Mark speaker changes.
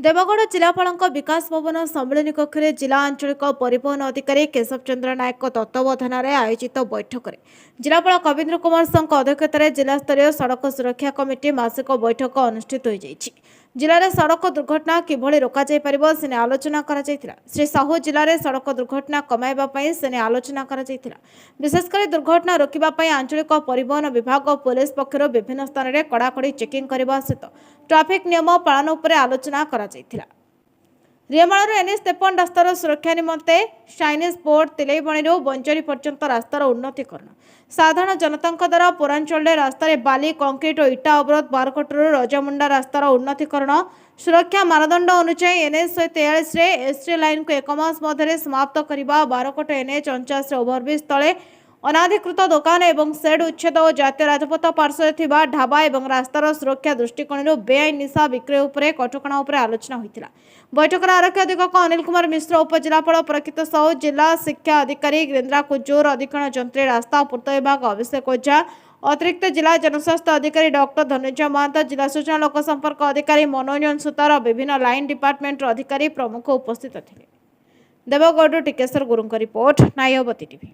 Speaker 1: देवगढ़ जिलापाल विकास भवन सम्मिलनी कक्ष में जिला आंचलिक परिवहन अधिकारी केशव चंद्र नायक तत्वावधान में आयोजित बैठक में जिलापाल कवींद्र कुमार साहू अध्यक्षत जिला स्तरीय सड़क सुरक्षा कमिटी मासिक बैठक अनुष्ठित हो जिले में सड़क दुर्घटना किभली रोकजाई पार से आलोचना करा श्री साहू जिले में सड़क दुर्घटना कमाइवाई से आलोचना करा विशेषकर दुर्घटना रोकने आंचलिक परिवहन विभाग और पुलिस पक्षर विभिन्न स्थान में कड़ाकड़ी चेकिंग करने सहित ट्राफिक नियम पालन उपर आलोचना करा रियमाल एनएच 53 रास्तार सुरक्षा निमंते साइनेज बोर्ड तिलैबणी बंजरी पर्यंत रास्तार उन्नतीकरण साधारण जनता द्वारा पौरांचल रास्तार बाली कंक्रीट और इटा अवरोध बारकोटर रजामुंडा रास्तार उन्नतीकरण सुरक्षा मानदंड अनुसार एनएच 143 एसटी लाइन को 1 मास मध्य समाप्त करने बारकोट एनएच 49 ओभरब्रिज तले अनाधिकृत दुकान एवं सेड उच्छेद और जातीय राजपथ पार्श्व ढाबा और रास्तार सुरक्षा दृष्टिकोण बेआईन निशा विक्रय उपर कटकणा उपर आलोचना होता बैठक में आरक्षी अधीक्षक अनिल कुमार मिश्र उपजिलापाल प्रकृत साहू जिला शिक्षा अधिकारी गिरेन्द्रा कुजूर अधीक्षण जंत्री रास्ता पूर्त विभाग अभिषेक ओझा अतिरिक्त जिला जनस्वास्थ्य अधिकारी डॉक्टर धनंजय महंत जिला सूचना लोक संपर्क अधिकारी मनोरंजन सुतार विभिन्न लाइन डिपार्टमेंट अधिकारी प्रमुख उपस्थित थे। देवगढ़ टिकेश्वर गुरुंग रिपोर्ट नायवती टीवी।